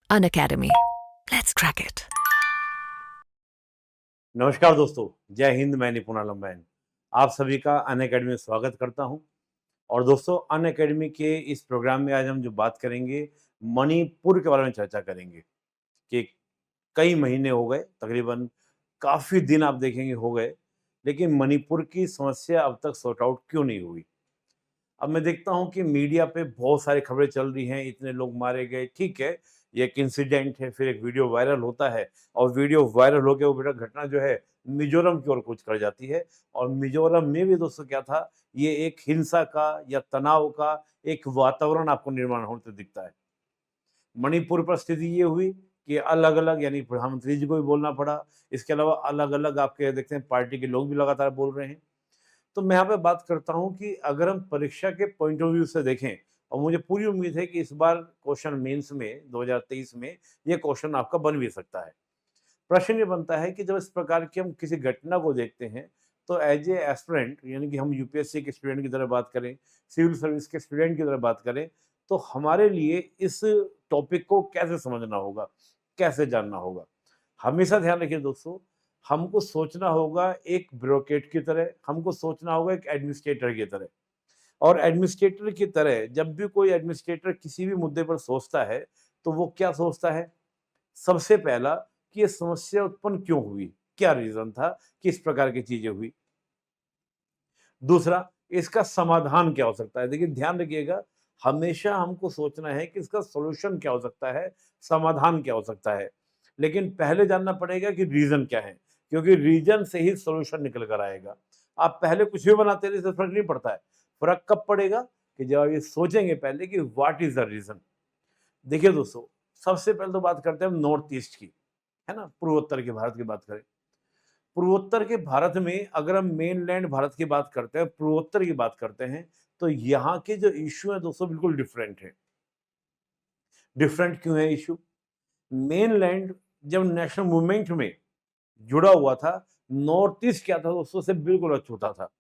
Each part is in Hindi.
Unacademy. Let's crack it. नमस्कार दोस्तों, जय हिंद। मैं निपुण आलम बैन आप सभी का अनअकैडमी में स्वागत करता हूं। और दोस्तों, अनअकैडमी के इस प्रोग्राम में आज हम जो बात करेंगे, मणिपुर के बारे में चर्चा करेंगे कि कई महीने हो गए, तकरीबन काफ़ी दिन आप देखेंगे हो गए, लेकिन मणिपुर की समस्या अब तक सॉर्ट आउट क्यों नहीं हुई। अब मैं देखता हूँ कि मीडिया पे बहुत सारी खबरें चल रही हैं, इतने लोग मारे गए, ठीक है, ये एक इंसिडेंट है, फिर एक वीडियो वायरल होता है और वीडियो वायरल होके वो बेटा घटना जो है मिजोरम की ओर कूच कर जाती है। और मिजोरम में भी दोस्तों क्या था, ये एक हिंसा का या तनाव का एक वातावरण आपको निर्माण होते दिखता है। मणिपुर पर स्थिति ये हुई कि अलग-अलग, यानी प्रधानमंत्री जी को भी बोलना पड़ा, इसके अलावा अलग-अलग आपके देखते हैं पार्टी के लोग भी लगातार बोल रहे हैं। तो मैं यहाँ पे बात करता हूँ कि अगर हम परीक्षा के पॉइंट ऑफ व्यू से देखें, और मुझे पूरी उम्मीद है कि इस बार क्वेश्चन मेंस में 2023 में ये क्वेश्चन आपका बन भी सकता है। प्रश्न ये बनता है कि जब इस प्रकार की हम किसी घटना को देखते हैं, तो एज ए एस्पिरेंट, यानी कि हम यूपीएससी के स्टूडेंट की तरह बात करें, सिविल सर्विस के स्टूडेंट की तरह बात करें, तो हमारे लिए इस टॉपिक को कैसे समझना होगा, कैसे जानना होगा। हमेशा ध्यान रखिए दोस्तों, हमको सोचना होगा एक ब्यूरोक्रेट की तरह, हमको सोचना होगा एक एडमिनिस्ट्रेटर की तरह। और एडमिनिस्ट्रेटर की तरह जब भी कोई एडमिनिस्ट्रेटर किसी भी मुद्दे पर सोचता है, तो वो क्या सोचता है? सबसे पहला कि ये समस्या उत्पन्न क्यों हुई? क्या रीज़न था कि इस प्रकार की चीज़ें हुई? दूसरा, इसका समाधान क्या हो सकता है? देखिए ध्यान रखिएगा, हमेशा हमको सोचना है कि इसका सॉल्यूशन क्या हो सकता है, समाधान क्या हो सकता है। लेकिन पहले जानना पड़ेगा कि रीज़न क्या है, क्योंकि रीज़न से ही सॉल्यूशन निकल कर आएगा। आप पहले कुछ भी बनाते रहिए, इससे फ़र्क नहीं पड़ता है। फ़र्क कब पड़ेगा? कि जब आप ये सोचेंगे पहले कि व्हाट इज़ द रीज़न। देखिए दोस्तों, सबसे पहले तो बात करते हैं हम नॉर्थ ईस्ट की, है ना? पूर्वोत्तर के भारत की बात करें। पूर्वोत्तर के भारत में अगर हम मेनलैंड भारत की बात करते हैं, पूर्वोत्तर की बात करते हैं, तो यहाँ के जो इश्यू हैं दोस्तों बिल्कुल डिफरेंट हैं। डिफरेंट क्यों है इश्यू? मेनलैंड जब नेशनल मूवमेंट में जुड़ा हुआ था, नॉर्थ ईस्ट क्या था दोस्तों से बिल्कुल अछूता था।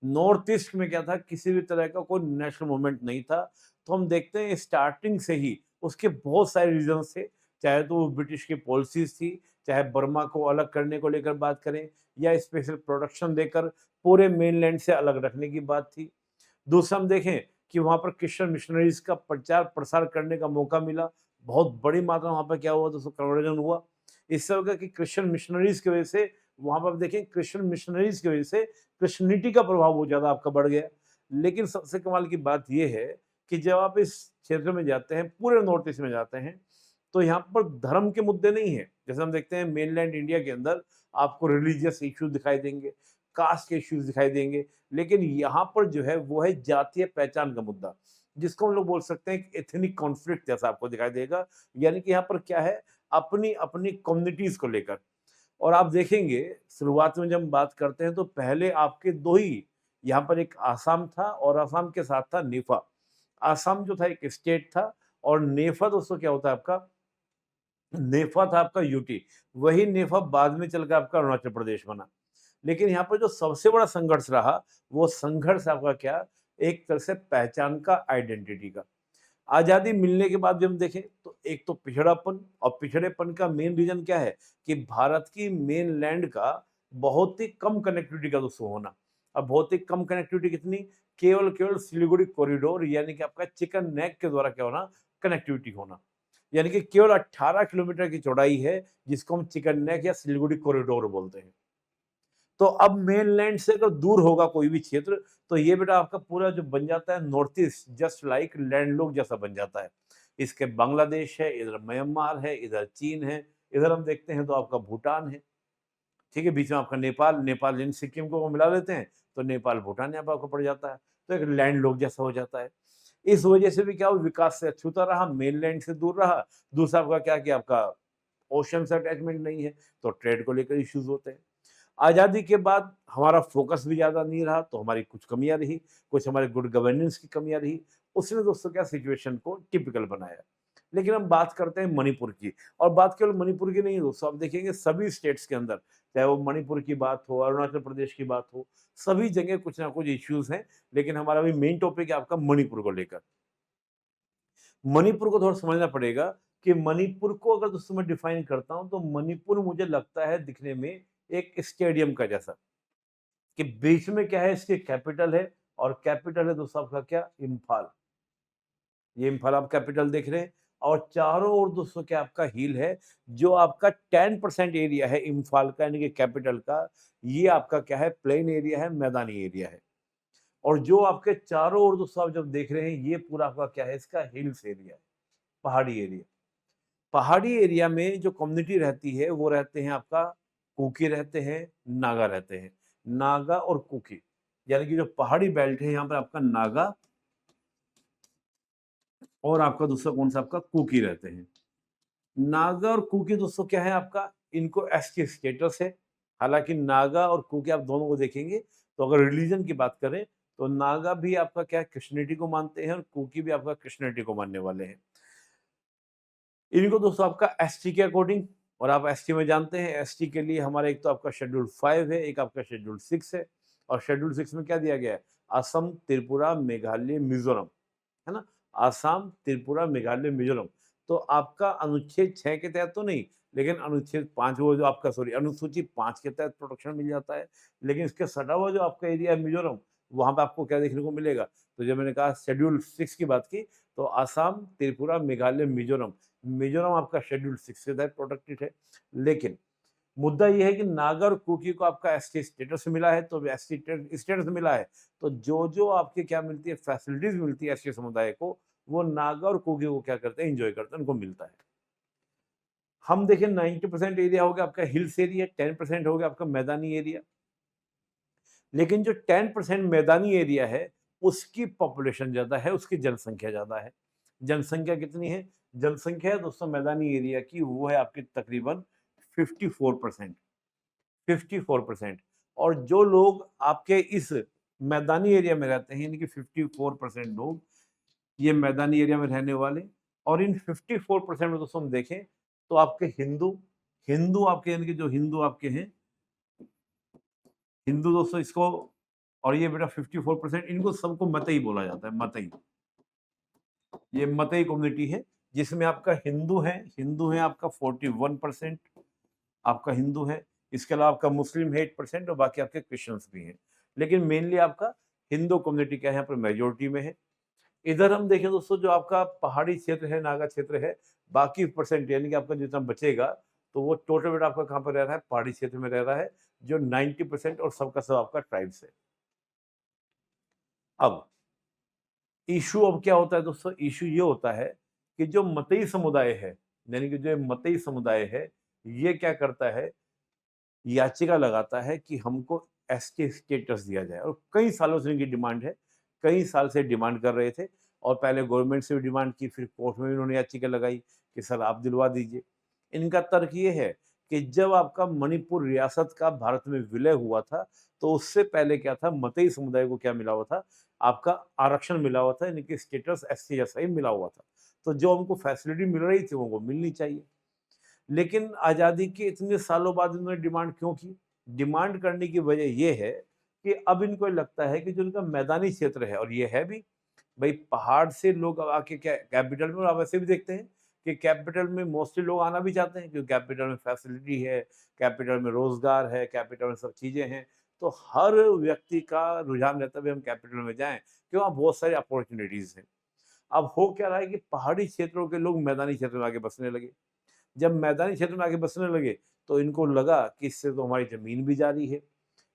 नॉर्थ ईस्ट में क्या था, किसी भी तरह का कोई नेशनल मूवमेंट नहीं था। तो हम देखते हैं स्टार्टिंग से ही उसके बहुत सारे रीजंस थे, चाहे तो वो ब्रिटिश की पॉलिसीज थी, चाहे बर्मा को अलग करने को लेकर बात करें, या स्पेशल प्रोडक्शन देकर पूरे मेनलैंड से अलग रखने की बात थी। दूसरा हम देखें कि वहाँ पर क्रिश्चियन मिशनरीज का प्रचार प्रसार करने का मौका मिला। बहुत बड़ी मात्रा में वहाँ पर क्या हुआ दोस्तों, कन्वर्जन हुआ। इससे होगा कि क्रिश्चियन मिशनरीज की वजह से वहाँ पर आप देखें, क्रिश्चियन मिशनरीज की वजह से क्रिश्चियनिटी का प्रभाव बहुत ज़्यादा आपका बढ़ गया। लेकिन सबसे कमाल की बात ये है कि जब आप इस क्षेत्र में जाते हैं, पूरे नॉर्थ ईस्ट में जाते हैं, तो यहाँ पर धर्म के मुद्दे नहीं हैं। जैसे हम देखते हैं मेनलैंड इंडिया के अंदर आपको रिलीजियस इश्यूज दिखाई देंगे, कास्ट के इश्यूज दिखाई देंगे, लेकिन यहाँ पर जो है वो है जातीय पहचान का मुद्दा, जिसको हम लोग बोल सकते हैं एथनिक कॉन्फ्लिक्ट जैसा आपको दिखाई देगा। यानी कि यहाँ पर क्या है, अपनी अपनी कम्युनिटीज को लेकर। और आप देखेंगे शुरुआत में जब हम बात करते हैं, तो पहले आपके दो ही, यहाँ पर एक आसाम था और आसाम के साथ था नेफा। आसाम जो था एक स्टेट था, और नेफा दोस्तों क्या होता है आपका, नेफा था आपका यूटी। वही नेफा बाद में चलकर आपका अरुणाचल प्रदेश बना। लेकिन यहाँ पर जो सबसे बड़ा संघर्ष रहा, वो संघर्ष आपका क्या, एक तरह से पहचान का, आइडेंटिटी का। आज़ादी मिलने के बाद जब हम देखें, तो एक तो पिछड़ापन, और पिछड़ेपन का मेन रीज़न क्या है कि भारत की मेनलैंड का बहुत ही कम कनेक्टिविटी का दोस्तों होना। अब बहुत ही कम कनेक्टिविटी कितनी? केवल सिलीगुड़ी कॉरिडोर, यानी कि आपका चिकन नेक के द्वारा क्या होना, कनेक्टिविटी होना। यानी कि केवल 18 किलोमीटर की चौड़ाई है, जिसको हम चिकन नेक या सिलीगुड़ी कॉरिडोर बोलते हैं। तो अब मेनलैंड से अगर दूर होगा कोई भी क्षेत्र, तो ये बेटा आपका पूरा जो बन जाता है north east, just like landlock जैसा बन जाता है। इसके बांग्लादेश है, इधर म्यांमार है, इधर चीन है, इधर हम देखते हैं तो आपका भूटान है। ठीक है, बीच में आपका नेपाल, नेपाल इन सिक्किम को वो मिला लेते हैं, तो नेपाल भूटान यहाँ पे आपको पड़ जाता है। तो एक लैंडलॉक जैसा हो जाता है। इस वजह से भी क्या हुआ, विकास से अछूता रहा, मेनलैंड से दूर रहा। दूसरा आपका क्या, कि आपका ओशन से अटैचमेंट नहीं है, तो ट्रेड को लेकर इश्यूज होते हैं। आज़ादी के बाद हमारा फ़ोकस भी ज़्यादा नहीं रहा, तो हमारी कुछ कमियाँ रही, कुछ हमारे गुड गवर्नेंस की कमियाँ रही। उसने दोस्तों क्या सिचुएशन को टिपिकल बनाया। लेकिन हम बात करते हैं मणिपुर की, और बात केवल मणिपुर की नहीं है दोस्तों, आप देखेंगे सभी स्टेट्स के अंदर, चाहे वो मणिपुर की बात हो, अरुणाचल प्रदेश की बात हो, सभी जगह कुछ ना कुछ इश्यूज़ हैं। लेकिन हमारा अभी मेन टॉपिक है आपका मणिपुर को लेकर। मणिपुर को थोड़ा समझना पड़ेगा। कि मणिपुर को अगर दोस्तों मैं डिफाइन करता हूं तो मणिपुर मुझे लगता है दिखने में एक स्टेडियम का जैसा, कि बीच में क्या है, इसके कैपिटल है, और कैपिटल है दोस्तों आपका क्या, इम्फाल। ये इम्फाल आप कैपिटल देख रहे हैं, और चारों ओर दोस्तों क्या आपका हिल है। जो आपका 10% एरिया है इम्फाल का यानी कि कैपिटल का, ये आपका क्या है, प्लेन एरिया है, मैदानी एरिया है। और जो आपके चारों ओर दोस्तों आप जब देख रहे हैं, ये पूरा आपका क्या है, इसका हिल्स एरिया है, पहाड़ी एरिया। पहाड़ी एरिया में जो कम्युनिटी रहती है वो रहते हैं आपका, कुकी रहते हैं, नागा रहते हैं। नागा और कुकी, यानी कि जो पहाड़ी बेल्ट है यहाँ पर आपका नागा और आपका दूसरा कौन सा, आपका कुकी रहते हैं। नागा और कुकी दोस्तों क्या है आपका, इनको एसटी स्टेटस है। हालांकि नागा और कुकी आप दोनों को देखेंगे तो अगर रिलीजन की बात करें तो नागा भी आपका क्या है, कृष्णनिटी को मानते हैं, और कुकी भी आपका कृष्णनिटी को मानने वाले हैं। इनको दोस्तों आपका एसटी के अकॉर्डिंग, और आप एसटी में जानते हैं एसटी के लिए हमारा एक तो आपका शेड्यूल 5 है, एक आपका शेड्यूल 6 है। और शेड्यूल 6 में क्या दिया गया है, असम, त्रिपुरा, मेघालय, मिजोरम, है ना। आसाम, त्रिपुरा, मेघालय, मिजोरम। तो आपका अनुच्छेद 6 के तहत तो नहीं, लेकिन अनुच्छेद 5, वो जो आपका सॉरी अनुसूची 5 के तहत प्रोटेक्शन मिल जाता है। लेकिन इसके सटा हुआ जो आपका एरिया है मिजोरम, वहां पे आपको क्या देखने को मिलेगा, तो जब मैंने कहा शेड्यूल 6 की बात की, तो आसाम, त्रिपुरा, मेघालय, मिजोरम। मिजोरम आपका शेड्यूल 6 के तहत प्रोटेक्टेड है। लेकिन मुद्दा ये है कि नागर कुकी को आपका एसटी स्टेटस मिला है, तो एसटी स्टेटस मिला है, तो जो जो आपके क्या मिलती है, फैसिलिटीज मिलती है एसटी समुदाय को, वो नागा और कुकी को क्या करते हैं, एंजॉय करते हैं, उनको मिलता है। हम देखें 90% एरिया हो गया आपका हिल्स एरिया, 10% हो गया आपका मैदानी एरिया। लेकिन जो 10% मैदानी एरिया है, उसकी पॉपुलेशन ज्यादा है, उसकी जनसंख्या ज्यादा है। जनसंख्या कितनी है, जनसंख्या है दोस्तों मैदानी एरिया की, वो है आपकी तकरीबन 54%। 54%। और जो लोग आपके इस मैदानी एरिया में रहते हैं, यानी कि 54% लोग ये मैदानी एरिया में रहने वाले। और इन 54% में दोस्तों हम देखें तो आपके हिंदू, हिंदू आपके यानी कि जो हिंदू आपके हैं, हिंदू दोस्तों इसको, और ये बेटा 54%, इनको सबको मतई बोला जाता है, मतई। ये मतई कम्युनिटी है, जिसमें आपका हिंदू है, हिंदू है आपका 41% आपका हिंदू है। इसके अलावा आपका मुस्लिम है 8%, और बाकी आपके क्रिश्चियंस भी हैं। लेकिन मेनली आपका हिंदू कम्युनिटी क्या है, यहाँ पर मेजोरिटी में है। इधर हम देखें दोस्तों, जो आपका पहाड़ी क्षेत्र है, नागा क्षेत्र है, बाकी परसेंट यानी कि आपका जितना बचेगा, तो वो टोटल बेटा आपका कहाँ पर रह रहा है, पहाड़ी क्षेत्र में रह रहा है, जो 90%, और सबका सब आपका ट्राइब्स है। अब इशू अब क्या होता है दोस्तों, इशू ये होता है कि जो मतई समुदाय है, यानी कि जो मतई समुदाय है, ये क्या करता है, याचिका लगाता है कि हमको एसटी स्टेटस दिया जाए। और कई सालों से इनकी डिमांड है, कई साल से डिमांड कर रहे थे, और पहले गवर्नमेंट से भी डिमांड की, फिर कोर्ट में भी उन्होंने याचिका लगाई कि सर आप दिलवा दीजिए। इनका तर्क ये है कि जब आपका मणिपुर रियासत का भारत में विलय हुआ था, तो उससे पहले क्या था, मतई समुदाय को क्या मिला हुआ था, आपका आरक्षण मिला हुआ था, यानी कि स्टेटस एससी जैसा ही मिला हुआ था। तो जो उनको फैसिलिटी मिल रही थी वो मिलनी चाहिए। लेकिन आज़ादी के इतने सालों बाद इन्होंने डिमांड क्यों की? डिमांड करने की वजह ये है कि अब इनको लगता है कि जो इनका मैदानी क्षेत्र है, और ये है भी, भाई पहाड़ से लोग आके क्या कैपिटल में, और आप वैसे भी देखते हैं कि कैपिटल में मोस्टली लोग आना भी चाहते हैं, क्योंकि कैपिटल में फैसिलिटी है, कैपिटल में रोजगार है, कैपिटल में सब चीज़ें हैं। तो हर व्यक्ति का रुझान रहता है भाई हम कैपिटल में जाएँ, क्यों, वहाँ बहुत सारी अपॉर्च्युनिटीज़ हैं। अब हो क्या रहा है कि पहाड़ी क्षेत्रों के लोग मैदानी क्षेत्र में आके बसने लगे। जब मैदानी क्षेत्र में आके बसने लगे, तो इनको लगा कि इससे तो हमारी ज़मीन भी जा रही है,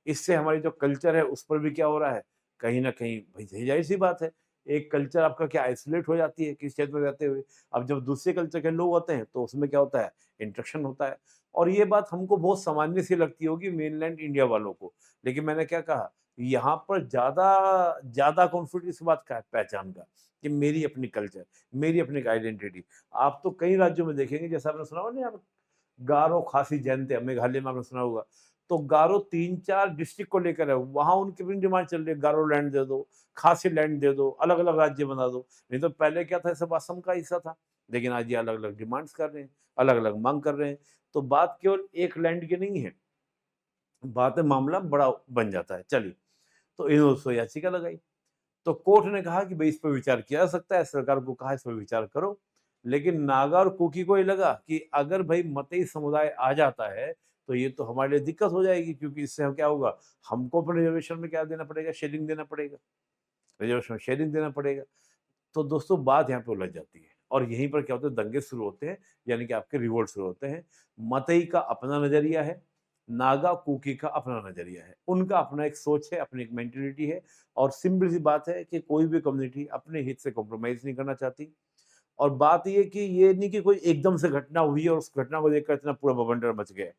इससे हमारी जो कल्चर है उस पर भी क्या हो रहा है, कहीं न कहीं भई ज़ाहिर-सी बात है, एक कल्चर आपका क्या आइसोलेट हो जाती है किसी क्षेत्र में रहते हुए। अब जब दूसरे कल्चर के लोग होते हैं, तो उसमें क्या होता है, इंटरेक्शन होता है। और ये बात हमको बहुत सामान्य सी लगती होगी मेनलैंड इंडिया वालों को, लेकिन मैंने क्या कहा, यहाँ पर ज़्यादा ज़्यादा कॉन्फ्लिक्ट इस बात का है, पहचान का, कि मेरी अपनी कल्चर, मेरी अपनी एक आइडेंटिटी। आप तो कई राज्यों में देखेंगे, जैसे आपने सुना होगा ना, आप गारो, खासी, जयंतिया, मेघालय में आपने सुना होगा। तो गारो 3-4 डिस्ट्रिक्ट को लेकर है, वहाँ उनकी अपनी डिमांड चल रही है, गारो लैंड दे दो, खासी लैंड दे दो, अलग-अलग राज्य बना दो। नहीं तो पहले क्या था, सब असम का हिस्सा था। लेकिन आज ये अलग-अलग डिमांड्स कर रहे हैं, अलग-अलग माँग कर रहे हैं। तो बात केवल एक लैंड की नहीं है, बात है मामला बड़ा बन जाता है। चलिए, तो इन्होंने उसको याचिका लगाई। तो कोर्ट ने कहा कि भई इस पर विचार किया जा सकता है, सरकार को कहा इस पर विचार करो। लेकिन नागा और कुकी को ये लगा कि अगर भाई मतई समुदाय आ जाता है तो ये तो हमारे लिए दिक्कत हो जाएगी, क्योंकि इससे हम क्या होगा, हमको अपने रिजर्वेशन में क्या देना पड़ेगा, शेयरिंग देना पड़ेगा, रिजर्वेशन में शेयरिंग देना पड़ेगा। तो दोस्तों बात यहाँ पे उलझ जाती है और यहीं पर क्या होता है, दंगे शुरू होते हैं, यानी कि आपके रिवोल्ट शुरू होते हैं। मतई का अपना नजरिया है, नागा कुकी का अपना नजरिया है, उनका अपना एक सोच है, अपनी एक मेंटेलिटी है। और सिंपल सी बात है कि कोई भी कम्युनिटी अपने हित से कॉम्प्रोमाइज नहीं करना चाहती। और बात ये कि ये नहीं कि कोई एकदम से घटना हुई और उस घटना को देखकर इतना पूरा बवंडर मच गया।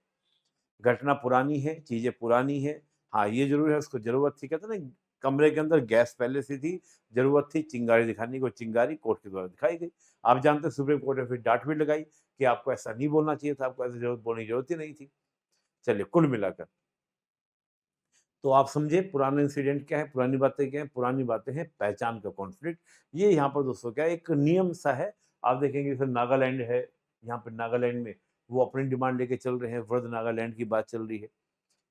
घटना पुरानी है, चीज़ें पुरानी है। हाँ, ये ज़रूर है, उसको ज़रूरत थी, कहते हैं ना, कमरे के अंदर गैस पहले से थी, ज़रूरत थी चिंगारी दिखाने की, चिंगारी कोर्ट के द्वारा दिखाई गई। आप जानते हैं सुप्रीम कोर्ट ने फिर डाँट भी लगाई कि आपको ऐसा नहीं बोलना चाहिए था, आपको ऐसे ज़रूरत बोलने की ज़रूरत ही नहीं थी। चलिए, कुल मिलाकर तो आप समझे पुराना इंसिडेंट क्या है, पुरानी बातें क्या हैं? पुरानी बातें हैं पहचान का कॉन्फ्लिक्ट। ये यहाँ पर दोस्तों क्या है, एक नियम सा है। आप देखेंगे जैसे नागालैंड है, यहाँ पे नागालैंड में वो अपनी डिमांड लेके चल रहे हैं, वर्ल्ड नागालैंड की बात चल रही है।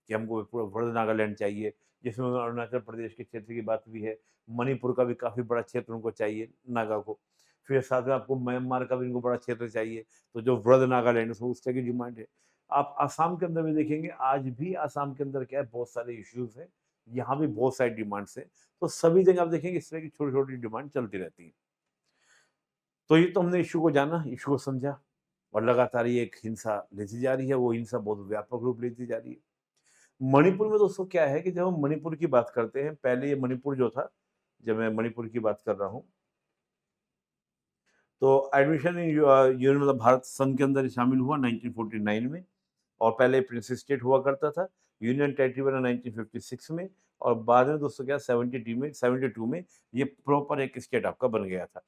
कि हमको पूरा वर्ल्ड नागालैंड चाहिए, जिसमें अरुणाचल प्रदेश के क्षेत्र की बात भी है। मणिपुर का भी काफ़ी बड़ा क्षेत्र उनको चाहिए, नागा को। फिर साथ में आपको म्यांमार का भी इनको बड़ा क्षेत्र चाहिए, तो जो वर्ल्ड नागालैंड है उस तरह की डिमांड है। आप आसाम के अंदर भी देखेंगे, आज भी आसाम के अंदर क्या है, बहुत सारे इश्यूज़ हैं, यहाँ भी बहुत सारी डिमांड्स हैं। तो सभी जगह आप देखेंगे इस तरह की छोटी-छोटी डिमांड चलती रहती हैं। तो ये तो हमने इश्यू को जाना, इश्यू को समझा और लगातार ये एक हिंसा लेती जा रही है, वो हिंसा बहुत व्यापक रूप लेती जा रही है। मणिपुर में दोस्तों क्या है कि जब हम मणिपुर की बात करते हैं, पहले ये मणिपुर जो था, जब मैं मणिपुर की बात कर रहा हूँ, तो एडमिशन इन यूनियन मतलब भारत संघ के अंदर शामिल हुआ 1949 में। और पहले प्रिंसेस स्टेट हुआ करता था, यूनियन टेरिटरी बना 1956 में। और बाद में दोस्तों क्या 72 में ये प्रॉपर एक स्टेट आपका बन गया था।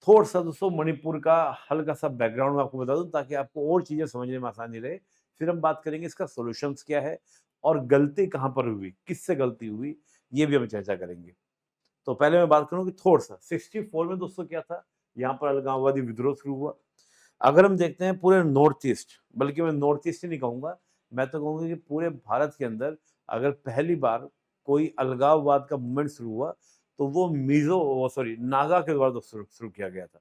थोड़ा-सा दोस्तों मणिपुर का हल्का-सा बैकग्राउंड मैं आपको बता दूँ ताकि आपको और चीज़ें समझने में आसानी रहे। फिर हम बात करेंगे इसका सॉल्यूशंस क्या है और गलती कहाँ पर हुई, किससे गलती हुई, ये भी हम चर्चा करेंगे। तो पहले मैं बात करूँ कि थोड़ा-सा 64 में दोस्तों क्या था, यहाँ पर अलगाववादी विद्रोह शुरू हुआ। अगर हम देखते हैं पूरे नॉर्थ ईस्ट, बल्कि मैं नॉर्थ ईस्ट ही नहीं कहूँगा, मैं तो कहूँगा कि पूरे भारत के अंदर अगर पहली बार कोई अलगाववाद का मूवमेंट शुरू हुआ, तो वो नागा के द्वारा शुरू शुरू किया गया था।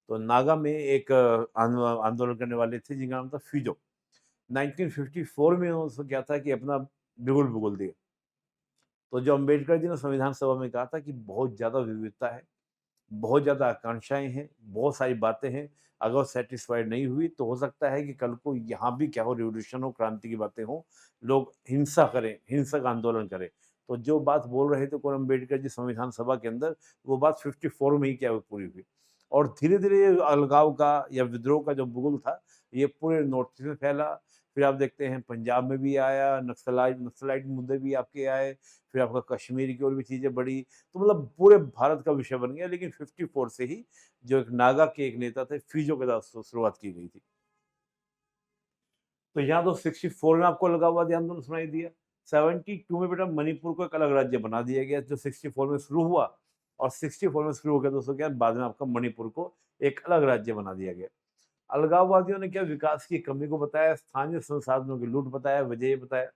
तो नागा में एक आंदोलन करने वाले थे जिनका नाम था फिजो। 1954 में उन्होंने क्या था कि अपना बिगुल बिगुल दिए। तो जो अम्बेडकर जी ने संविधान सभा में कहा था कि बहुत ज़्यादा विविधता है, बहुत ज़्यादा आकांक्षाएँ हैं, बहुत सारी बातें हैं, अगर वो सैटिस्फाइड नहीं हुई तो हो सकता है कि कल को यहाँ भी क्या हो, रिवॉल्यूशन हो, क्रांति की बातें हों, लोग हिंसा करें, हिंसक आंदोलन करें। तो जो बात बोल रहे थे कौन, अम्बेडकर जी संविधान सभा के अंदर, वो बात 54 में ही क्या हुई, पूरी हुई। और धीरे-धीरे ये अलगाव का या विद्रोह का जो बुगुल था, ये पूरे नॉर्थ ईस्ट में फैला। फिर आप देखते हैं पंजाब में भी आया, नक्सलाइट मुद्दे भी आपके आए, फिर आपका कश्मीर की ओर भी चीज़ें बढ़ी। तो मतलब पूरे भारत का विषय बन गया, लेकिन 54 से ही जो एक नागा के एक नेता थे, फिजो के साथ शुरुआत की गई थी। तो यहाँ तो 64 में आपको अलगाववादी आंदोलन सुनाई दिया। 72 में बेटा मणिपुर को एक अलग राज्य बना दिया गया, जो 64 में शुरू हुआ। और 64 में शुरू हो गया दोस्तों क्या, बाद में आपका मणिपुर को एक अलग राज्य बना दिया गया। अलगाववादियों ने क्या विकास की कमी को बताया, स्थानीय संसाधनों की लूट बताया, वजह ये बताया।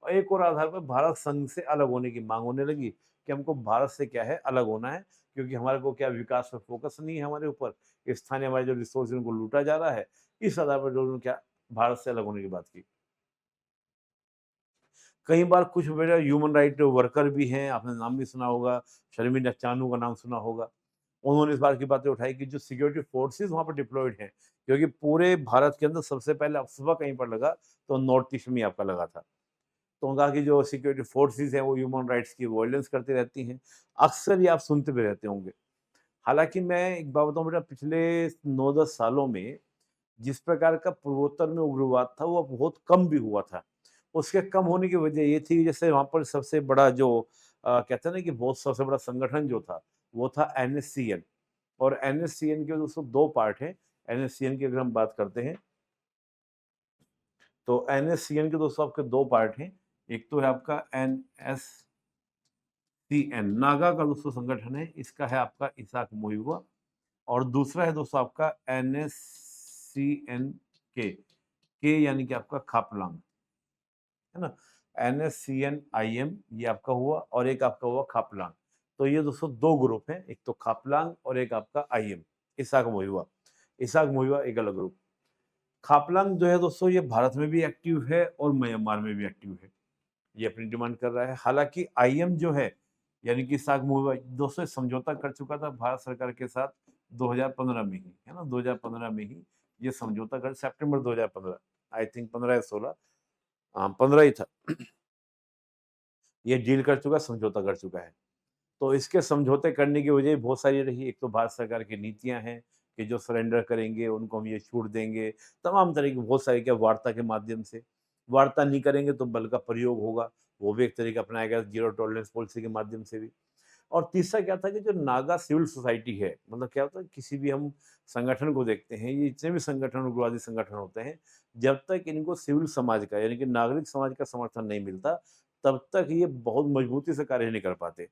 और एक और आधार पर भारत संघ से अलग होने की मांग होने लगी कि हमको भारत से क्या है, अलग होना है, क्योंकि हमारे को क्या विकास पे फोकस नहीं है हमारे ऊपर, स्थानीय हमारे जो रिसोर्स उनको लूटा जा रहा है। इस आधार पर जो उन्होंने क्या भारत से अलग होने की बात की। कई बार कुछ मेरे ह्यूमन राइट वर्कर भी हैं, आपने नाम भी सुना होगा, शर्मिन चानू का नाम सुना होगा। उन्होंने इस बात की बातें उठाई कि जो सिक्योरिटी फोर्सेस वहाँ पर डिप्लॉयड हैं, क्योंकि पूरे भारत के अंदर सबसे पहले अफ़वाह कहीं पर लगा, तो नॉर्थ ईस्ट में ही आपका लगा था। तो उन्होंने कहा कि जो सिक्योरिटी फोर्सेस हैं वो ह्यूमन राइट्स की वायलेंस करती रहती हैं। अक्सर ये आप सुनते भी रहते होंगे। हालाँकि मैं एक बात बताऊँ बेटा, पिछले 9-10 सालों में जिस प्रकार का पूर्वोत्तर में उग्रवाद था, वो बहुत कम भी हुआ था। उसके कम होने की वजह ये थी, जैसे वहाँ पर सबसे बड़ा जो कहते हैं ना कि बहुत सबसे बड़ा संगठन जो था, वो था एनएससीएन। और एनएससीएन के दोस्तों 2 पार्ट हैं। एनएससीएन की अगर हम बात करते हैं, तो एनएससीएन के दोस्तों आपके 2 पार्ट हैं। एक तो है आपका एनएससीएन, नागा का दोस्तों संगठन है, इसका है आपका इसाक मुइवा। और दूसरा है दोस्तों आपका के यानी कि आपका खापलांग, है ना? एनएससीएन-आईएम ये आपका हुआ और एक आपका हुआ खापलांग। तो ये दोस्तों 2 ग्रुप हैं, एक तो खापलांग और एक आपका आईएम, इसाक मुइवा। इसाक मुइवा एक अलग ग्रुप। खापलांग जो है दोस्तों ये भारत में भी एक्टिव है और म्यांमार में भी एक्टिव है। ये अपनी डिमांड कर रहा है। हालाँकि आईएम जो है, यानी कि इसाक मुइवा दोस्तों समझौता कर चुका था भारत सरकार के साथ 2015 में ही, है ना? 2015 में ही ये समझौता कर सितंबर 2015 आई थिंक 15 या 16 15 ही था। ये डील कर चुका, समझौता कर चुका है। तो इसके समझौते करने की वजह बहुत सारी रही। एक तो भारत सरकार की नीतियाँ हैं कि जो सरेंडर करेंगे उनको हम ये छूट देंगे, तमाम तरह की बहुत सारी क्या वार्ता के माध्यम से। वार्ता नहीं करेंगे तो बल का प्रयोग होगा, वो भी एक तरीका अपनाया गया ज़ीरो टॉलरेंस पॉलिसी के माध्यम से भी। और तीसरा क्या था कि जो नागा सिविल सोसाइटी है, मतलब क्या होता है किसी भी हम संगठन को देखते हैं, ये जितने भी संगठन उग्रवादी संगठन होते हैं, जब तक इनको सिविल समाज का यानी कि नागरिक समाज का समर्थन नहीं मिलता, तब तक ये बहुत मजबूती से कार्य नहीं कर पाते।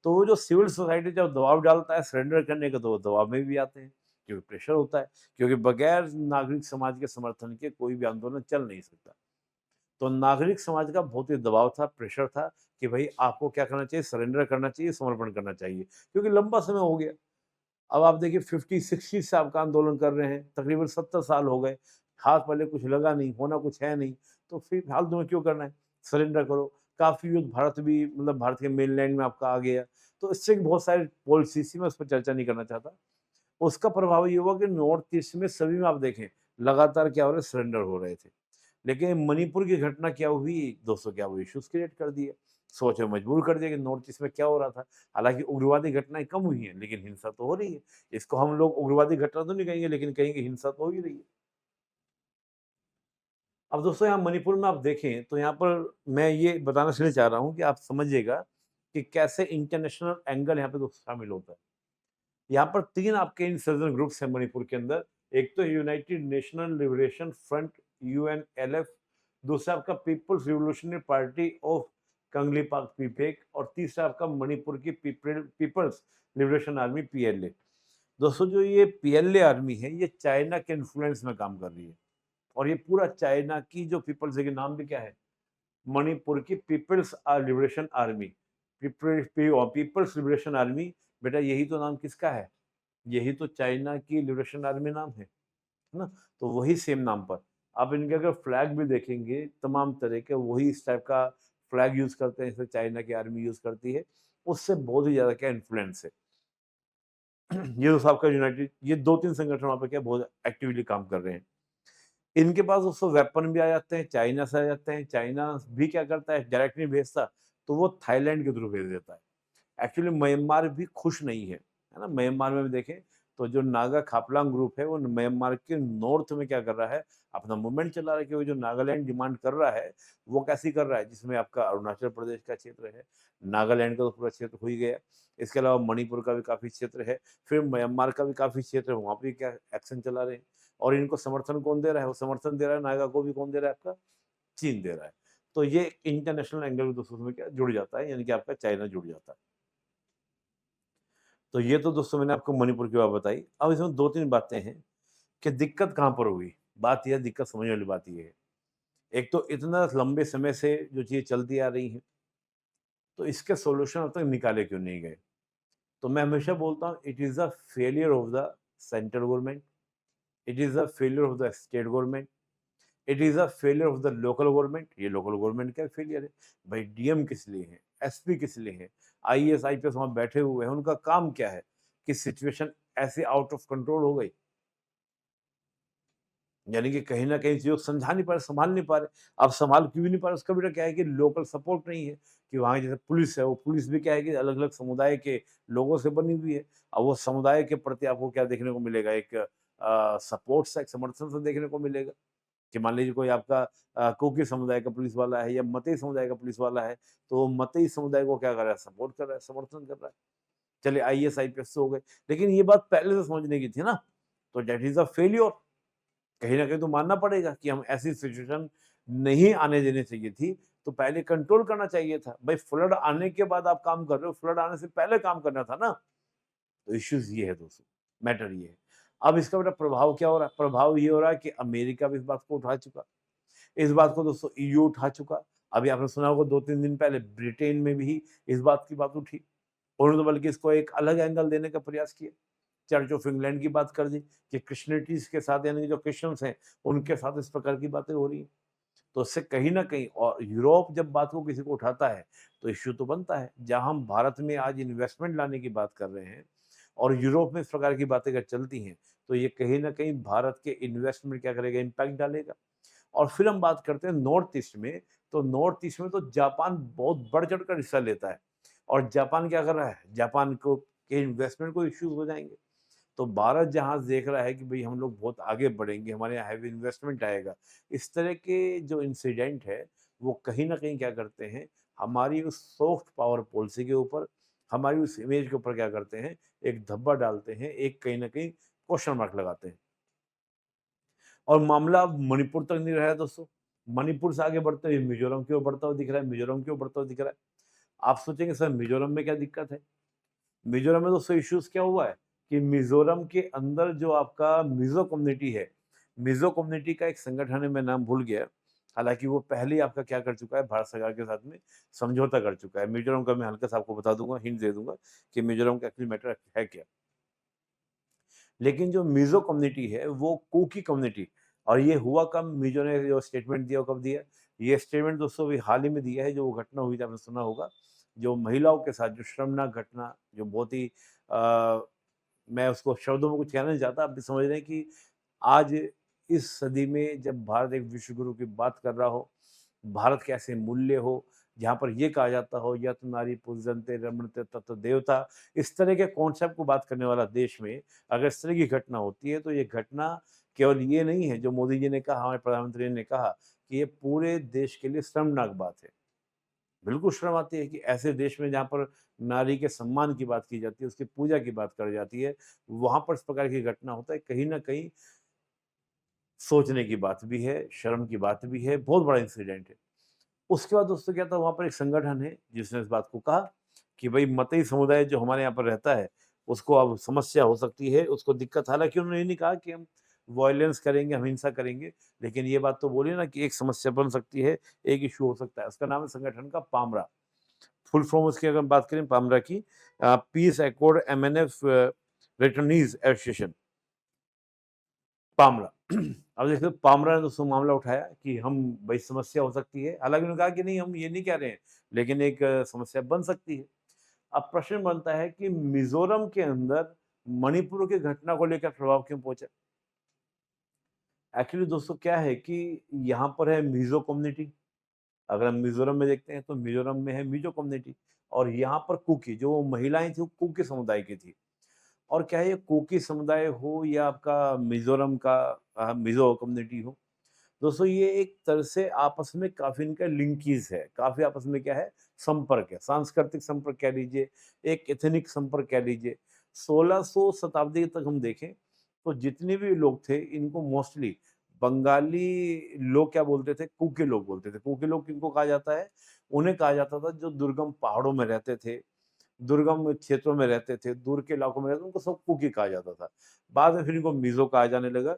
तो वो जो सिविल सोसाइटी जब दबाव डालता है सरेंडर करने का, तो वो दबाव में भी आते हैं, क्योंकि प्रेशर होता है, क्योंकि बगैर नागरिक समाज के समर्थन के कोई भी आंदोलन चल नहीं सकता। तो नागरिक समाज का बहुत ही दबाव था, प्रेशर था कि भाई आपको क्या करना चाहिए, सरेंडर करना चाहिए, समर्पण करना चाहिए, क्योंकि लंबा समय हो गया। अब आप देखिए 50-60 से आपका आंदोलन कर रहे हैं, तकरीबन 70 साल हो गए, हाथ पहले कुछ लगा नहीं, होना कुछ है नहीं, तो फिर फालतू में क्यों करना है? सरेंडर करो। काफ़ी युद्ध भारत भी मतलब भारत के मेनलैंड में आपका आ गया, तो इससे बहुत सारी पॉलिसीज़ थी, मैं उस पर चर्चा नहीं करना चाहता। उसका प्रभाव ये हुआ कि नॉर्थ ईस्ट में सभी में आप देखें, लगातार क्या हो रहा है, सरेंडर हो रहे थे। लेकिन मणिपुर की घटना क्या हुई, दोस्तों क्या वो इश्यूज़ क्रिएट कर दिए। सोच में मजबूर कर दिया कि नॉर्थ ईस्ट में क्या हो रहा था। हालाँकि उग्रवादी घटनाएँ कम हुई हैं, लेकिन हिंसा तो हो रही है। इसको हम लोग उग्रवादी घटना तो नहीं कहेंगे, लेकिन कहेंगे हिंसा तो हो ही रही है। अब दोस्तों यहाँ मणिपुर में आप देखें, तो यहाँ पर मैं ये बताना इसलिए चाह रहा हूँ कि आप समझिएगा कि कैसे इंटरनेशनल एंगल यहाँ पे दोस्तों शामिल होता है। यहाँ पर 3 आपके इंसर्जेंट ग्रुप्स हैं मणिपुर के अंदर। एक तो United national liberation front UNLF, दूसरा आपका पीपल्स रिवॉल्यूशनरी पार्टी ऑफ कंगलीपाक पीपेक और तीसरा आपका मणिपुर की पीपल्स लिबरेशन आर्मी पीएलए। दोस्तों जो ये पीएलए आर्मी है, ये चाइना के इन्फ्लुएंस में काम कर रही है और ये पूरा चाइना की जो पीपल्स है, के नाम भी क्या है? मणिपुर की people's liberation army. People's liberation army, बेटा यही तो नाम किसका है? यही तो चाइना की लिबरेशन आर्मी नाम है ना? तो वही सेम नाम पर आप इनके अगर फ्लैग भी देखेंगे, तमाम तरह के वही इस टाइप का फ्लैग यूज़ करते हैं, जैसे चाइना की आर्मी यूज़ करती है, उससे बहुत ही ज़्यादा क्या इन्फ्लुएंस है। ये तो आपका यूनाइटेड, ये 2-3 संगठन वहाँ पे क्या बहुत एक्टिवली काम कर रहे हैं। इनके पास दोस्तों वेपन भी आ जाते हैं, चाइना से आ जाते हैं। चाइना भी क्या करता है, डायरेक्ट नहीं भेजता, तो वो थाईलैंड के थ्रू भेज देता है। एक्चुअली म्यांमार भी खुश नहीं है ना? म्यांमार में भी देखें तो जो नागा खापलांग ग्रुप है, वो म्यांमार के नॉर्थ में क्या कर रहा है, अपना मूवमेंट चला रहा है, क्योंकि जो नागालैंड डिमांड कर रहा है, वो कैसी कर रहा है, जिसमें आपका अरुणाचल प्रदेश का क्षेत्र है, नागालैंड का तो पूरा क्षेत्र हो ही गया। इसके अलावा मणिपुर का भी काफ़ी क्षेत्र है, फिर म्यांमार का भी काफ़ी क्षेत्र है, वहाँ पे क्या एक्शन चला रहे हैं। और इनको समर्थन कौन दे रहा है? वो समर्थन दे रहा है नागा को भी कौन दे रहा है आपका? चीन दे रहा है। तो ये इंटरनेशनल एंगल भी दोस्तों उसमें क्या जुड़ जाता है, यानी कि आपका चाइना जुड़ जाता है। तो ये तो दोस्तों मैंने आपको मणिपुर की बात बताई। अब इसमें 2-3 बातें हैं कि दिक्कत कहाँ पर हुई? बात ये है, दिक्कत समझने वाली बात ये है। एक तो इतना लंबे समय से जो चीज़ें चलती आ रही हैं, तो इसके सॉल्यूशन अब तक निकाले क्यों नहीं गए? तो मैं हमेशा बोलता हूँ, it is a failure of the central government, it is a failure of the state government, it is a failure of the local government. ये लोकल गवर्नमेंट का फेलियर है। भाई डीएम किस लिए हैं? एसपी किस लिए हैं? आईएएस, आईपीएस वहाँ बैठे हुए हैं, उनका काम क्या है? कि सिचुएशन ऐसे आउट ऑफ कंट्रोल हो गई, यानी कि कहीं न कहीं चीज़ों को समझा नहीं पा रहे, सँभाल नहीं पा रहे। अब सँभाल क्यों नहीं पा रहे, उसका बेटा क्या है कि लोकल सपोर्ट नहीं है, कि वहाँ जैसे पुलिस है, वो पुलिस भी क्या है कि अलग-अलग समुदाय के लोगों से बनी हुई है। अब वो समुदाय के प्रति आपको क्या देखने को मिलेगा, एक सपोर्ट सा, एक समर्थन सा देखने को मिलेगा। कि मान लीजिए कोई आपका कुकी समुदाय का पुलिस वाला है या मतई समुदाय का पुलिस वाला है, तो वो मतई समुदाय को क्या कर रहा है, सपोर्ट कर रहा है, समर्थन कर रहा है। चलिए आईएएस, आईपीएस तो हो गए, लेकिन ये बात पहले से समझने की थी ना, तो दैट इज़ अ फेल्योर। कहीं न कहीं तो मानना पड़ेगा कि हम ऐसी सिचुएशन नहीं आने देनी चाहिए थी, तो पहले कंट्रोल करना चाहिए था। भाई फ्लड आने के बाद आप काम कर रहे हो, फ्लड आने से पहले काम करना था ना। तो इश्यूज़ ये है दोस्तों, मैटर ये है। अब इसका बेटा प्रभाव क्या हो रहा है? प्रभाव ये हो रहा है कि अमेरिका भी इस बात को उठा चुका। इस बात को दोस्तों ईयू उठा चुका। अभी आपने सुना होगा 2-3 दिन पहले ब्रिटेन में भी इस बात की बात उठी। उन्होंने तो बल्कि इसको एक अलग एंगल देने का प्रयास किया। चर्च ऑफ इंग्लैंड की बात कर दी कि क्रिश्चियनिटीज़ के साथ, यानी कि जो क्रिश्चियंस हैं, उनके साथ इस प्रकार की बातें हो रही हैं। तो उससे कहीं न कहीं, और यूरोप जब बात को किसी को उठाता है, तो इश्यू तो बनता है। जहाँ हम भारत में आज इन्वेस्टमेंट लाने की बात कर रहे हैं और यूरोप में इस प्रकार की बातें अगर चलती हैं, तो ये कहीं न कहीं भारत के इन्वेस्टमेंट क्या करेगा, इम्पैक्ट डालेगा। और फिर हम बात करते हैं नॉर्थ ईस्ट में, तो नॉर्थ ईस्ट में तो जापान बहुत बढ़-चढ़ कर हिस्सा लेता है। और जापान क्या कर रहा है? जापान को के इन्वेस्टमेंट को इश्यूज़ हो जाएँगे। तो भारत जहाँ देख रहा है कि भई हम लोग बहुत आगे बढ़ेंगे, हमारे यहाँ हैवी इन्वेस्टमेंट आएगा। इस तरह के जो इंसिडेंट है, वो कहीं न कहीं क्या करते हैं, हमारी उस सॉफ्ट पावर पॉलिसी के ऊपर, हमारी उस इमेज के ऊपर क्या करते हैं, एक धब्बा डालते हैं, एक कहीं न कहीं क्वेश्चन मार्क लगाते हैं। और मामला अब मणिपुर तक नहीं रहा है दोस्तों। मणिपुर से आगे बढ़ते हुए मिज़ोरम की ओर बढ़ता हुआ दिख रहा है, मिज़ोरम की ओर बढ़ता हुआ दिख रहा है। आप सोचेंगे सर मिज़ोरम में क्या दिक्कत है? मिज़ोरम में दोस्तों इश्यूज़ क्या हुआ है कि मिज़ोरम के अंदर जो आपका मिज़ो कम्युनिटी है, मिज़ो कम्युनिटी का एक संगठन है, मैं नाम भूल गया। हालाँकि वो पहले ही आपका क्या कर चुका है, भारत सरकार के साथ में समझौता कर चुका है। मिज़ोरम का मैं हल्का-सा आपको बता दूँगा, हिंट दे दूँगा कि मिज़ोरम का एक्चुअली मैटर है क्या। लेकिन जो मिज़ो कम्युनिटी है, वो कुकी कम्युनिटी, और ये हुआ कब, मिज़ो ने जो स्टेटमेंट दिया वो कब दिया? ये स्टेटमेंट दोस्तों अभी हाल ही में दिया है, जो वो घटना हुई थी आपने सुना होगा। जो महिलाओं के साथ जो शर्मनाक घटना, जो बहुत ही अ, मैं उसको शब्दों में कुछ कहना नहीं चाहता, आप भी समझ रहे हैं कि आज इस सदी में जब भारत एक विश्व गुरु की बात कर रहा हो, भारत के ऐसे मूल्य हो, जहाँ पर ये कहा जाता हो यत नारी पूजन्ते रमन्ते तत देवता, इस तरह के कॉन्सेप्ट को बात करने वाला देश में अगर इस तरह की घटना होती है, तो ये घटना केवल ये नहीं है जो मोदी जी ने कहा, हमारे प्रधानमंत्री ने कहा कि ये पूरे देश के लिए शर्मनाक बात है। बिल्कुल शर्म आती है कि ऐसे देश में जहाँ पर नारी के सम्मान की बात की जाती है, उसकी पूजा की बात करी जाती है, वहाँ पर इस प्रकार की घटना होता है, कहीं न कहीं सोचने की बात भी है, शर्म की बात भी है, बहुत बड़ा इंसिडेंट है। उसके बाद दोस्तों क्या था, वहाँ पर एक संगठन है जिसने इस बात को कहा कि भई मतई समुदाय जो हमारे यहाँ पर रहता है, उसको अब समस्या हो सकती है, उसको दिक्कत, हालाँकि उन्होंने ये नहीं कहा कि हम वॉयलेंस करेंगे, हम हिंसा करेंगे, लेकिन ये बात तो बोली ना कि एक समस्या बन सकती है, एक इश्यू हो सकता है। उसका नाम है संगठन का पामरा। फुल फॉर्म उसकी अगर हम बात करें पामरा की, peace accord MNF returnees association, PAMRA. अब देखिए पामरा ने दोस्तों मामला उठाया कि हम भाई समस्या हो सकती है। हालाँकि उन्होंने कहा कि नहीं हम ये नहीं कह रहे हैं, लेकिन एक समस्या बन सकती है। अब प्रश्न बनता है कि मिज़ोरम के अंदर मणिपुर की घटना को लेकर प्रभाव क्यों पहुँचा? एक्चुअली दोस्तों क्या है कि यहाँ पर है मिज़ो कम्युनिटी। अगर हम मिज़ोरम में देखते हैं तो मिज़ोरम में है मिज़ो कम्युनिटी, और यहाँ पर कुकी जो महिलाएँ थी वो कुकी समुदाय की थी। और क्या है, ये कुकी समुदाय हो या आपका मिज़ोरम का मिज़ो कम्युनिटी हो, दोस्तों ये एक तरह से आपस में काफ़ी इनका लिंकेज है, काफ़ी आपस में क्या है, संपर्क है, सांस्कृतिक संपर्क कह लीजिए, एक एथनिक संपर्क कह लीजिए। 1600 शताब्दी तक हम देखें, तो जितने भी लोग थे इनको मोस्टली बंगाली लोग क्या बोलते थे, कुकी लोग बोलते थे। कुकी लोग किनको कहा जाता है? उन्हें कहा जाता था जो दुर्गम पहाड़ों में रहते थे, दुर्गम क्षेत्रों में रहते थे, दूर के इलाकों में रहते थे, उनको सब कुकी कहा जाता था। बाद में फिर इनको मिज़ो कहा जाने लगा।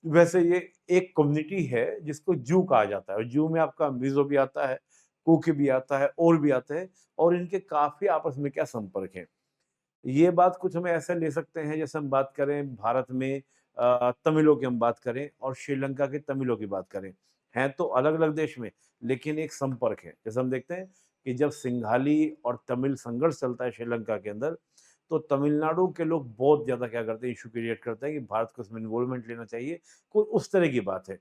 वैसे ये एक कम्युनिटी है जिसको जू कहा जाता है, और जू में आपका मिज़ो भी आता है, कुकी भी आता है और भी आते हैं, और इनके काफ़ी आपस में क्या संपर्क हैं। ये बात कुछ हम ऐसे ले सकते हैं जैसे हम बात करें भारत में तमिलों की हम बात करें और श्रीलंका के तमिलों की बात करें। हैं तो अलग-अलग देश में, लेकिन एक संपर्क है। जैसे हम देखते हैं कि जब सिंघाली और तमिल संघर्ष चलता है श्रीलंका के अंदर, तो तमिलनाडु के लोग बहुत ज़्यादा क्या करते हैं, इश्यू क्रिएट करते हैं कि भारत को इसमें इन्वॉल्वमेंट लेना चाहिए, कोई उस तरह की बात है।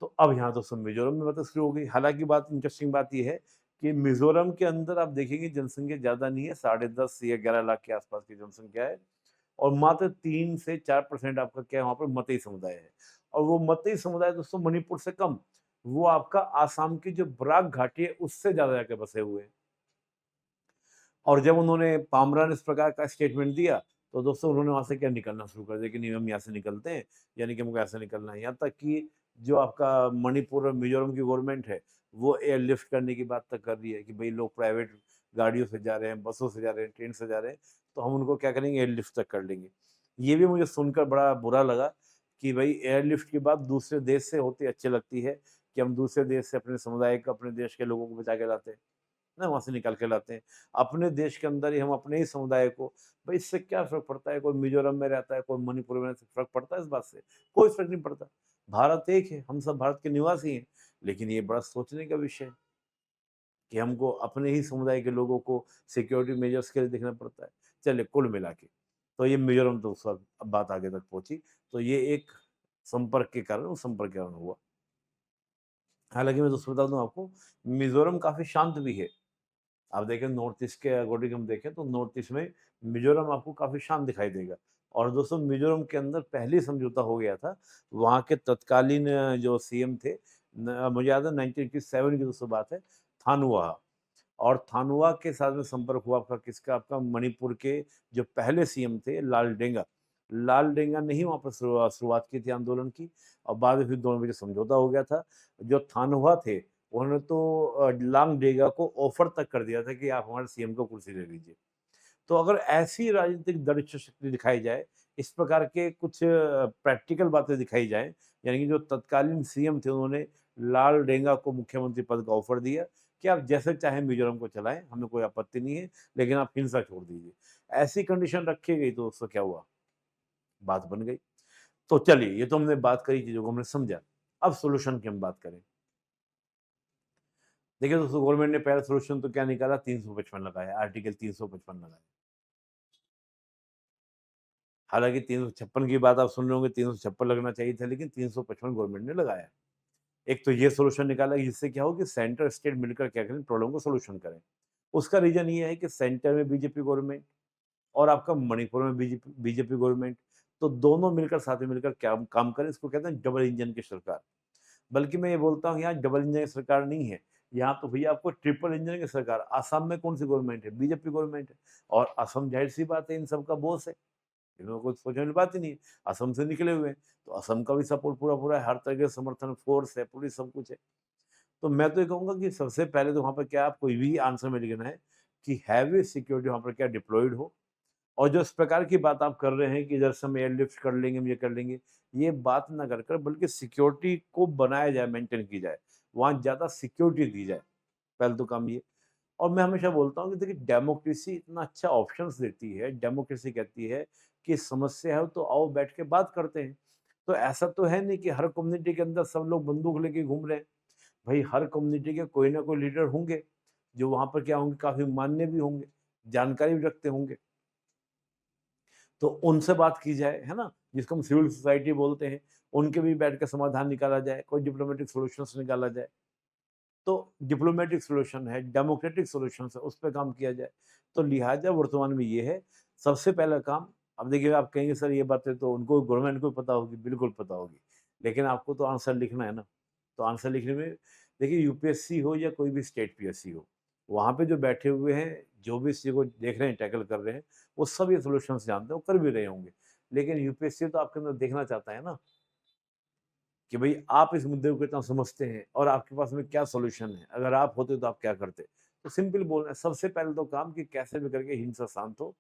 तो अब यहाँ तो सब मिज़ोरम में बातें शुरू हो गई। हालाँकि बात इंटरेस्टिंग बात ये है कि मिज़ोरम के अंदर आप देखेंगे जनसँख्या ज़्यादा नहीं है, साढ़े 10 या 11 लाख के आस-पास की जनसँख्या है, और मात्र 3 से 4% आपका क्या है, वहाँ पर मतई समुदाय है। और वो मतई समुदाय दोस्तों मणिपुर से कम, वो आपका आसाम की जो बराक घाटी है उससे ज़्यादा जाके बसे हुए हैं। और जब उन्होंने पामरा ने इस प्रकार का स्टेटमेंट दिया, तो दोस्तों उन्होंने वहाँ से क्या निकलना शुरू कर दिया कि नहीं हम यहाँ से निकलते हैं, यानी कि हमको ऐसे निकलना है। यहाँ तक कि जो आपका मणिपुर और मिज़ोरम की गवर्नमेंट है, वो एयरलिफ्ट करने की बात तक कर रही है कि भई लोग प्राइवेट गाड़ियों से जा रहे हैं, बसों से जा रहे हैं, ट्रेन से जा रहे हैं, तो हम उनको क्या करेंगे, एयरलिफ्ट तक कर लेंगे। ये भी मुझे सुनकर बड़ा बुरा लगा कि भई एयरलिफ्ट की बात दूसरे देश से होती अच्छी लगती है कि हम दूसरे देश से अपने समुदाय को, अपने देश के लोगों को बचा के लाते हैं। ना वहाँ से निकाल के लाते हैं। अपने देश के अंदर ही हम अपने ही समुदाय को, भाई इससे क्या फ़र्क पड़ता है, कोई मिज़ोरम में रहता है, कोई मणिपुर में रहता है, फ़र्क पड़ता है इस बात से? कोई फ़र्क नहीं पड़ता। भारत एक है, हम सब भारत के निवासी हैं, लेकिन ये बड़ा सोचने का विषय है कि हमको अपने ही समुदाय के लोगों को सिक्योरिटी मेजर्स के लिए देखना पड़ता है। चलिए कुल मिला के, तो ये मिज़ोरम तो सब अब बात आगे तक पहुँची, तो ये एक संपर्क के कारण, उस संपर्क के कारण हुआ। हालाँकि मैं दोस्तों बता दूँ आपको, मिज़ोरम काफ़ी शांत भी है। आप देखें नॉर्थ ईस्ट के अकॉर्डिंग हम देखें तो नॉर्थ ईस्ट में मिज़ोरम आपको काफ़ी शांत दिखाई देगा। और दोस्तों मिज़ोरम के अंदर पहले ही समझौता हो गया था। वहाँ के तत्कालीन जो सीएम थे, मुझे याद है 1987 की दोस्तों बात है, थानुआ। और थानुआ के साथ में संपर्क हुआ आपका किसका, आपका मणिपुर के जो पहले सीएम थे लालडेंगा। लालडेंगा ने ही वहाँ पर शुरुआत की थी आंदोलन की, और बाद में फिर दोनों में जो समझौता हो गया था। जो थानुआ थे, उन्होंने तो लांगडेगा को ऑफर तक कर दिया था कि आप हमारे सीएम को कुर्सी ले लीजिए। तो अगर ऐसी राजनीतिक दृढ़ शक्ति दिखाई जाए, इस प्रकार के कुछ प्रैक्टिकल बातें दिखाई जाएँ, यानी कि जो तत्कालीन सीएम थे उन्होंने लालडेंगा को मुख्यमंत्री पद का ऑफर दिया कि आप जैसे चाहें मिज़ोरम को चलाएँ, हमें कोई आपत्ति नहीं है, लेकिन आप हिंसा छोड़ दीजिए। ऐसी कंडीशन रखी गई तो उससे क्या हुआ? बात बन गई। तो चलिए, ये तो हमने बात करी, चीज़ों को हमने समझा। अब सॉल्यूशन की हम बात करें। देखिए दोस्तों, गवर्नमेंट ने पहला सॉल्यूशन तो क्या निकाला, 355 लगाया, आर्टिकल 355 लगाया। हालाँकि 356 की बात आप सुन रहे होंगे, 356 लगना चाहिए था, लेकिन 355 गवर्नमेंट ने लगाया। एक तो ये सॉल्यूशन निकाला कि जिससे क्या हो कि सेंटर स्टेट मिलकर क्या करें, प्रॉब्लम को सॉल्यूशन करें। उसका रीज़न ये है कि सेंटर में बीजेपी गवर्नमेंट और आपका मणिपुर में बीजेपी बीजेपी गवर्नमेंट, तो दोनों मिलकर साथ में मिलकर क्या काम करें, इसको कहते हैं डबल इंजन की सरकार। बल्कि मैं ये बोलता हूँ यहाँ डबल इंजन की सरकार नहीं है, यहाँ तो भैया आपको ट्रिपल इंजन की सरकार। असम में कौन सी गवर्नमेंट है? बीजेपी गवर्नमेंट है, और असम ज़ाहिर-सी बात है इन सब का बॉस है। इन्होंने कुछ सोचने वाली बात ही नहीं है। असम से निकले हुए हैं, तो असम का भी सपोर्ट पूरा-पूरा है, हर तरह के समर्थन, फ़ोर्स है, पुलिस सब कुछ है। तो मैं तो ये कहूँगा कि सबसे पहले तो वहाँ पे क्या, आप कोई भी आंसर में लिखना है कि हैवी सिक्योरिटी वहाँ पर क्या डिप्लॉयड हो। और जो इस प्रकार की बात आप कर रहे हैं कि इधर से हम एयरलिफ्ट कर लेंगे, हम ये कर लेंगे, ये बात ना कर कर बल्कि सिक्योरिटी को बनाया जाए, मेंटेन की जाए। वहाँ ज़्यादा सिक्योरिटी दी जाए, पहले तो काम ये। और मैं हमेशा बोलता हूँ कि देखिए डेमोक्रेसी इतना अच्छा ऑप्शंस देती है, डेमोक्रेसी कहती है कि समस्या है तो आओ बैठ के बात करते हैं। तो ऐसा तो है नहीं कि हर कम्युनिटी के अंदर सब लोग बंदूक लेके घूम रहे हैं। भई हर कम्युनिटी के कोई ना कोई लीडर होंगे, जो वहाँ पर क्या होंगे, काफ़ी मान्य भी होंगे, जानकारी भी रखते होंगे। तो उनसे बात की जाए, है ना? जिसको हम सिविल सोसाइटी बोलते हैं, उनके भी बैठ के समाधान निकाला जाए, कोई डिप्लोमेटिक सॉल्यूशंस निकाला जाए। तो डिप्लोमेटिक सॉल्यूशन है, डेमोक्रेटिक सॉल्यूशंस है, उस पे काम किया जाए। तो लिहाज़ा वर्तमान में ये है, सबसे पहला काम। अब देखिए आप कहेंगे सर ये बातें तो उनको गवर्नमेंट को पता होगी, बिल्कुल पता होगी। लेकिन आपको तो आंसर लिखना है ना, तो आंसर लिखने में देखिए यूपीएससी हो या कोई भी स्टेट पीएससी हो, वहाँ पे जो बैठे हुए हैं, जो भी इस चीज़ को देख रहे हैं, टैकल कर रहे हैं, वो सब ये सॉल्यूशंस जानते हैं, वो कर भी रहे होंगे। लेकिन यूपीएससी तो आपके अंदर देखना चाहता है ना कि भई आप इस मुद्दे को कितना समझते हैं और आपके पास में क्या सॉल्यूशन है? अगर आप होते तो आप क्या करते? तो सिंपल बोलना है, सबसे पहले तो काम कि कैसे भी करके हिंसा शांत हो,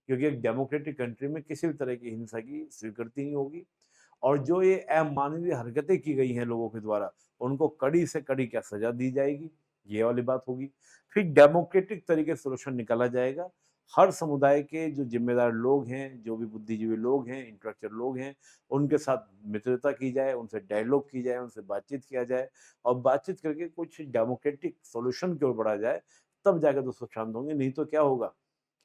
क्योंकि एक डेमोक्रेटिक कंट्री में किसी भी तरह की हिंसा की स्वीकृति नहीं होगी। और जो ये अमानवीय हरकतें की गई हैं लोगों के द्वारा, उनको कड़ी से कड़ी क्या सज़ा दी जाएगी, ये वाली बात होगी। फिर डेमोक्रेटिक तरीके से सॉल्यूशन निकाला जाएगा। हर समुदाय के जो ज़िम्मेदार लोग हैं, जो भी बुद्धिजीवी लोग हैं, इंटेलेक्चुअल लोग हैं, उनके साथ मित्रता की जाए, उनसे डायलॉग की जाए, उनसे बातचीत किया जाए, और बातचीत करके कुछ डेमोक्रेटिक सॉल्यूशन की ओर बढ़ा जाए, तब जाके दोस्तों शांत होंगे। नहीं तो क्या होगा?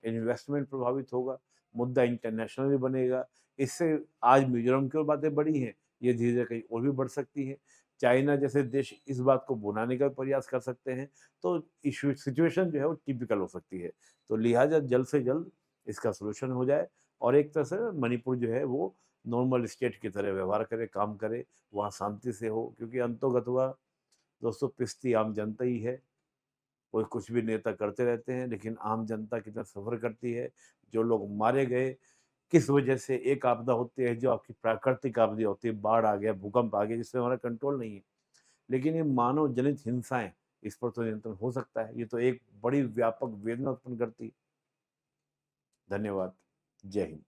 इन्वेस्टमेंट प्रभावित होगा, मुद्दा इंटरनेशनली बनेगा। इससे आज मिज़ोरम की ओर बातें बढ़ी हैं, ये धीरे-धीरे कहीं और भी बढ़ सकती हैं। चाइना जैसे देश इस बात को भुनाने का प्रयास कर सकते हैं, तो इश्यू सिचुएशन जो है वो टिपिकल हो सकती है। तो लिहाज़ा जल्द से जल्द इसका सॉल्यूशन हो जाए, और एक तरह से मणिपुर जो है वो नॉर्मल स्टेट की तरह व्यवहार करे, काम करे, वहाँ शांति से हो, क्योंकि अंतोगत्वा दोस्तों पिसती आम जनता ही है। कोई कुछ भी नेता करते रहते हैं, लेकिन आम जनता कितना सफ़र करती है। जो लोग मारे गए, किस वजह से, एक आपदा होती है जो आपकी प्राकृतिक आपदा होती है, बाढ़ आ गया, भूकंप आ गया, जिसमें हमारा कंट्रोल नहीं है। लेकिन ये मानव जनित हिंसाएँ, इस पर तो नियंत्रण हो सकता है। ये तो एक बड़ी व्यापक वेदना उत्पन्न करती है। धन्यवाद। जय हिंद।